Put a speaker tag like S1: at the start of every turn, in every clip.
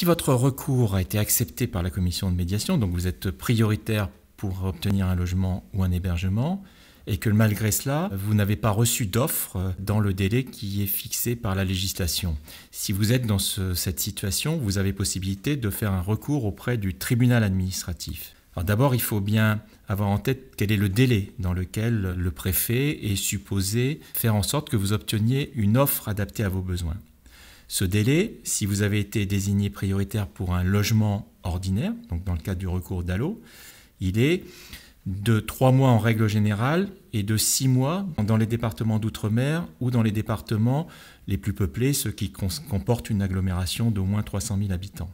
S1: si votre recours a été accepté par la commission de médiation, donc vous êtes prioritaire pour obtenir un logement ou un hébergement, et que malgré cela, vous n'avez pas reçu d'offre dans le délai qui est fixé par la législation. Si vous êtes dans cette situation, vous avez possibilité de faire un recours auprès du tribunal administratif. Alors d'abord, il faut bien avoir en tête quel est le délai dans lequel le préfet est supposé faire en sorte que vous obteniez une offre adaptée à vos besoins. Ce délai, si vous avez été désigné prioritaire pour un logement ordinaire, donc dans le cadre du recours DALO, il est de 3 mois en règle générale et de 6 mois dans les départements d'outre-mer ou dans les départements les plus peuplés, ceux qui comportent une agglomération d'au moins 300 000 habitants.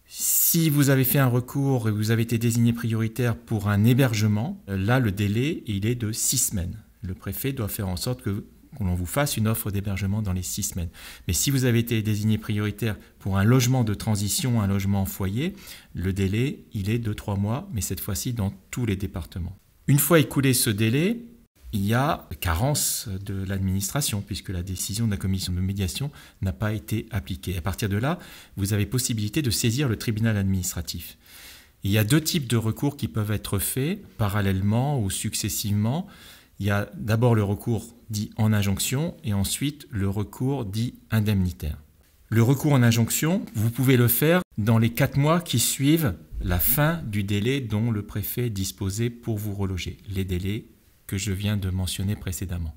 S1: Si vous avez fait un recours et vous avez été désigné prioritaire pour un hébergement, là le délai il est de 6 semaines. Le préfet doit faire en sorte qu'on vous fasse une offre d'hébergement dans les 6 semaines. Mais si vous avez été désigné prioritaire pour un logement de transition, un logement en foyer, le délai, il est de 3 mois, mais cette fois-ci dans tous les départements. Une fois écoulé ce délai, il y a carence de l'administration, puisque la décision de la commission de médiation n'a pas été appliquée. À partir de là, vous avez possibilité de saisir le tribunal administratif. Il y a 2 types de recours qui peuvent être faits parallèlement ou successivement. Il y a d'abord le recours dit en injonction et ensuite le recours dit indemnitaire. Le recours en injonction, vous pouvez le faire dans les 4 mois qui suivent la fin du délai dont le préfet disposait pour vous reloger, les délais que je viens de mentionner précédemment.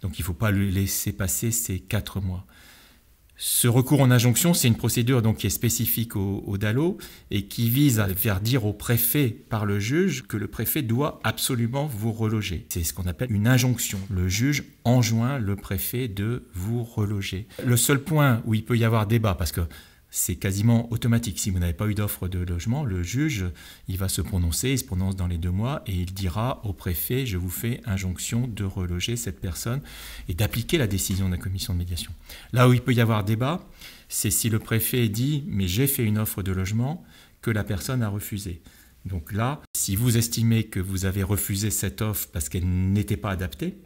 S1: Donc il ne faut pas le laisser passer ces 4 mois. Ce recours en injonction, c'est une procédure donc, qui est spécifique au DALO et qui vise à faire dire au préfet par le juge que le préfet doit absolument vous reloger. C'est ce qu'on appelle une injonction. Le juge enjoint le préfet de vous reloger. Le seul point où il peut y avoir débat, parce que c'est quasiment automatique. Si vous n'avez pas eu d'offre de logement, le juge, il va se prononcer, il se prononce dans les 2 mois et il dira au préfet, je vous fais injonction de reloger cette personne et d'appliquer la décision de la commission de médiation. Là où il peut y avoir débat, c'est si le préfet dit, mais j'ai fait une offre de logement que la personne a refusé. Donc là, si vous estimez que vous avez refusé cette offre parce qu'elle n'était pas adaptée,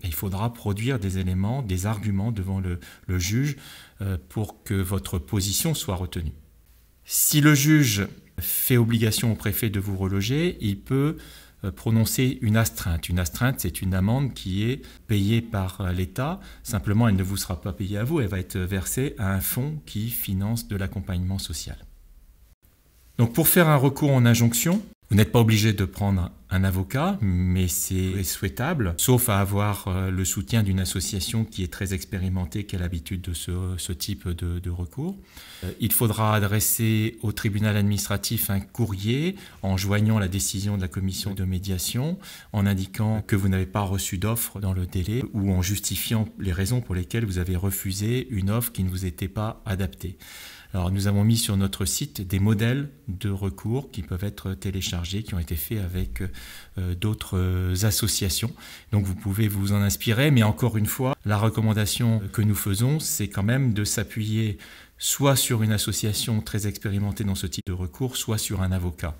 S1: il faudra produire des éléments, des arguments devant le juge pour que votre position soit retenue. Si le juge fait obligation au préfet de vous reloger, il peut prononcer une astreinte. Une astreinte, c'est une amende qui est payée par l'État. Simplement, elle ne vous sera pas payée à vous, elle va être versée à un fonds qui finance de l'accompagnement social. Donc pour faire un recours en injonction, vous n'êtes pas obligé de prendre un avocat, mais c'est souhaitable, sauf à avoir le soutien d'une association qui est très expérimentée, qui a l'habitude de ce type de recours. Il faudra adresser au tribunal administratif un courrier en joignant la décision de la commission de médiation, en indiquant que vous n'avez pas reçu d'offre dans le délai ou en justifiant les raisons pour lesquelles vous avez refusé une offre qui ne vous était pas adaptée. Alors, nous avons mis sur notre site des modèles de recours qui peuvent être téléchargés, qui ont été faits avec d'autres associations. Donc, vous pouvez vous en inspirer, mais encore une fois, la recommandation que nous faisons, c'est quand même de s'appuyer soit sur une association très expérimentée dans ce type de recours, soit sur un avocat.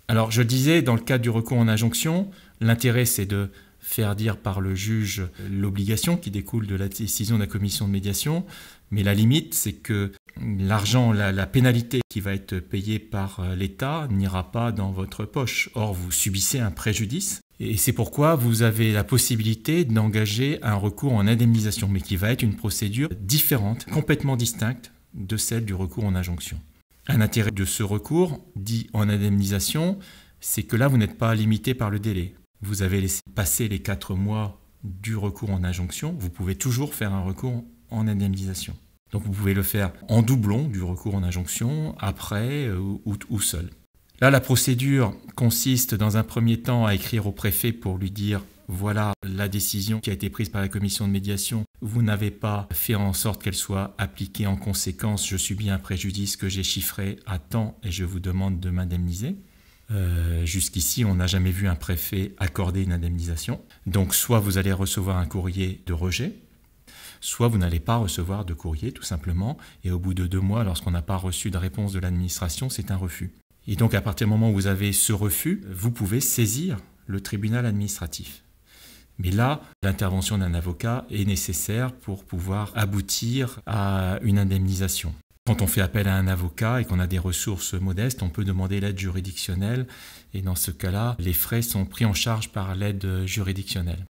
S1: Alors, je disais, dans le cadre du recours en injonction, l'intérêt, c'est de faire dire par le juge l'obligation qui découle de la décision de la commission de médiation, mais la limite, c'est que l'argent, la pénalité qui va être payée par l'État n'ira pas dans votre poche. Or, vous subissez un préjudice et c'est pourquoi vous avez la possibilité d'engager un recours en indemnisation, mais qui va être une procédure différente, complètement distincte de celle du recours en injonction. Un intérêt de ce recours, dit en indemnisation, c'est que là, vous n'êtes pas limité par le délai. Vous avez laissé passer les 4 mois du recours en injonction, vous pouvez toujours faire un recours en indemnisation. Donc vous pouvez le faire en doublon du recours en injonction, après ou seul. Là, la procédure consiste dans un premier temps à écrire au préfet pour lui dire « Voilà la décision qui a été prise par la commission de médiation. Vous n'avez pas fait en sorte qu'elle soit appliquée en conséquence. Je subis un préjudice que j'ai chiffré à temps et je vous demande de m'indemniser. » Jusqu'ici, on n'a jamais vu un préfet accorder une indemnisation. Donc soit vous allez recevoir un courrier de rejet, soit vous n'allez pas recevoir de courrier tout simplement, et au bout de 2 mois, lorsqu'on n'a pas reçu de réponse de l'administration, c'est un refus. Et donc à partir du moment où vous avez ce refus, vous pouvez saisir le tribunal administratif. Mais là, l'intervention d'un avocat est nécessaire pour pouvoir aboutir à une indemnisation. Quand on fait appel à un avocat et qu'on a des ressources modestes, on peut demander l'aide juridictionnelle et dans ce cas-là, les frais sont pris en charge par l'aide juridictionnelle.